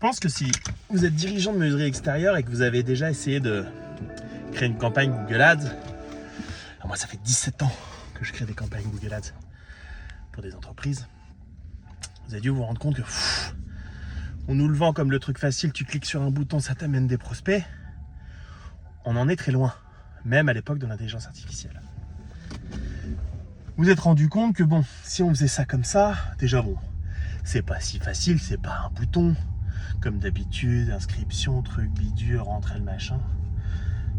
pense que si vous êtes dirigeant de menuiserie extérieure et que vous avez déjà essayé de créer une campagne Google Ads, moi ça fait 17 ans que je crée des campagnes Google Ads pour des entreprises, vous avez dû vous rendre compte que on nous le vend comme le truc facile, tu cliques sur un bouton, ça t'amène des prospects. On en est très loin, même à l'époque de l'intelligence artificielle. Vous vous êtes rendu compte que bon, si on faisait ça comme ça, déjà bon, c'est pas si facile, c'est pas un bouton, comme d'habitude, inscription, truc, bidule, rentrer le machin.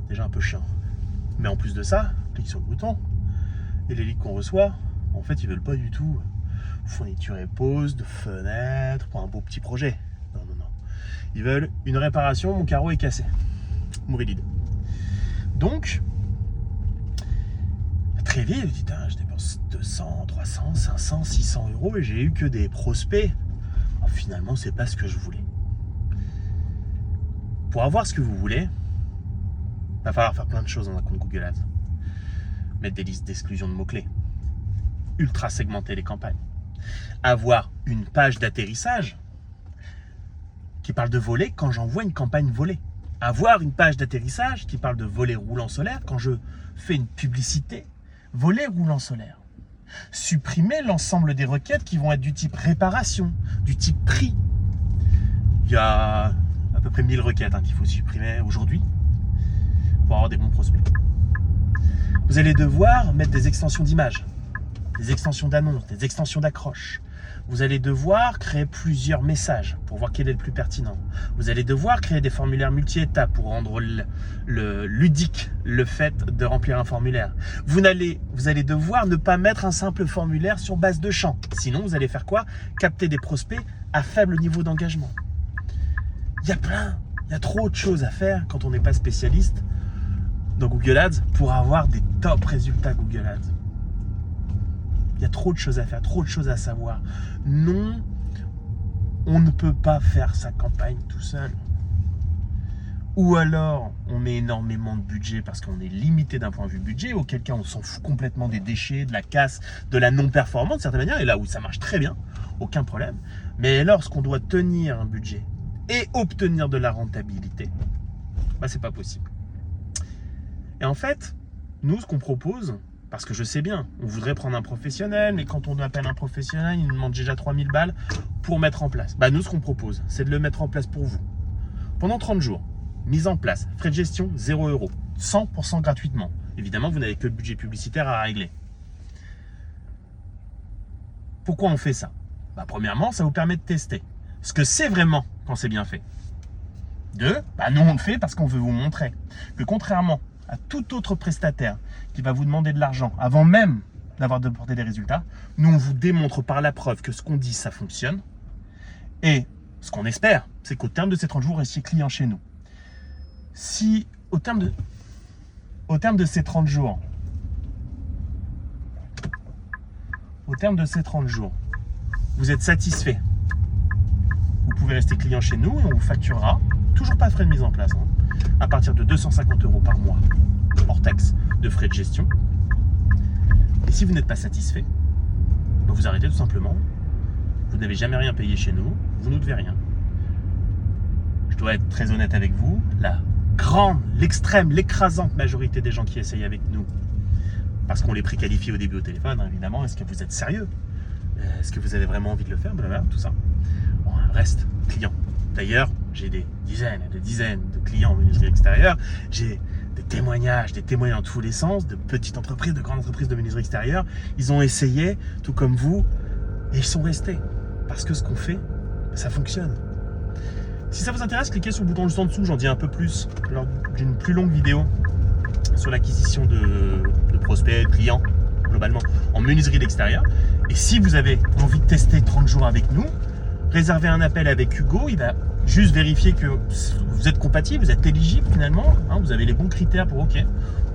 Déjà un peu chiant. Mais en plus de ça, clique sur le bouton, et les leads qu'on reçoit, en fait, ils veulent pas du tout fourniture et pose de fenêtre pour un beau petit projet. Non. Ils veulent une réparation, mon carreau est cassé. Mauvais lead. Donc, très vite, vous dites, je dépense 200, 300, 500, 600 euros et j'ai eu que des prospects. Alors, finalement, c'est pas ce que je voulais. Pour avoir ce que vous voulez, il va falloir faire plein de choses dans un compte Google Ads. Mettre des listes d'exclusion de mots-clés. Ultra segmenter les campagnes. Avoir une page d'atterrissage qui parle de volet quand j'envoie une campagne volée. Avoir une page d'atterrissage qui parle de volet roulant solaire quand je fais une publicité volet roulant solaire. Supprimer l'ensemble des requêtes qui vont être du type réparation, du type prix. Il y a à peu près 1000 requêtes qu'il faut supprimer aujourd'hui pour avoir des bons prospects. Vous allez devoir mettre des extensions d'images, des extensions d'annonces, des extensions d'accroches. Vous allez devoir créer plusieurs messages pour voir quel est le plus pertinent. Vous allez devoir créer des formulaires multi-étapes pour rendre le ludique le fait de remplir un formulaire. Vous allez devoir ne pas mettre un simple formulaire sur base de champs. Sinon, vous allez faire quoi? Capter des prospects à faible niveau d'engagement. Il y a trop de choses à faire quand on n'est pas spécialiste dans Google Ads pour avoir des top résultats Google Ads. Il y a trop de choses à faire, trop de choses à savoir. Non, on ne peut pas faire sa campagne tout seul. Ou alors, on met énormément de budget parce qu'on est limité d'un point de vue budget, auquel cas on s'en fout complètement des déchets, de la casse, de la non-performance, de certaine manière, et là où ça marche très bien, aucun problème. Mais lorsqu'on doit tenir un budget et obtenir de la rentabilité, c'est pas possible. Et en fait, nous, ce qu'on propose, parce que je sais bien, on voudrait prendre un professionnel, mais quand on appelle un professionnel, il nous demande déjà 3000 balles pour mettre en place. Nous, ce qu'on propose, c'est de le mettre en place pour vous. Pendant 30 jours, mise en place, frais de gestion, 0 €, 100% gratuitement. Évidemment, vous n'avez que le budget publicitaire à régler. Pourquoi on fait ça? Premièrement, ça vous permet de tester ce que c'est vraiment quand c'est bien fait. Deux, nous, on le fait parce qu'on veut vous montrer que contrairement à tout autre prestataire qui va vous demander de l'argent avant même d'avoir porté des résultats, nous on vous démontre par la preuve que ce qu'on dit ça fonctionne, et ce qu'on espère c'est qu'au terme de ces 30 jours, vous restiez client chez nous. Si au terme de ces 30 jours vous êtes satisfait, vous pouvez rester client chez nous et on vous facturera, toujours pas de frais de mise en place, à partir de 250 € par mois, hors taxe de frais de gestion. Et si vous n'êtes pas satisfait, vous arrêtez tout simplement. Vous n'avez jamais rien payé chez nous, vous ne devez rien. Je dois être très honnête avec vous, l'extrême, l'écrasante majorité des gens qui essayent avec nous, parce qu'on les préqualifie au début au téléphone, évidemment, est-ce que vous êtes sérieux? Est-ce que vous avez vraiment envie de le faire? Blablabla, tout ça. Reste client. D'ailleurs, j'ai des dizaines de clients en menuiserie extérieure. J'ai des témoignages dans tous les sens, de petites entreprises, de grandes entreprises de menuiserie extérieure. Ils ont essayé, tout comme vous, et ils sont restés. Parce que ce qu'on fait, ça fonctionne. Si ça vous intéresse, cliquez sur le bouton juste en dessous, j'en dis un peu plus lors d'une plus longue vidéo sur l'acquisition de prospects, de clients, globalement, en menuiserie d'extérieur. Et si vous avez envie de tester 30 jours avec nous, réservez un appel avec Hugo, il va juste vérifier que vous êtes compatible, vous êtes éligible finalement, vous avez les bons critères pour OK.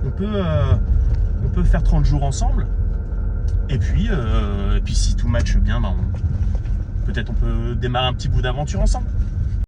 On peut faire 30 jours ensemble. Et puis si tout matche bien, peut-être on peut démarrer un petit bout d'aventure ensemble.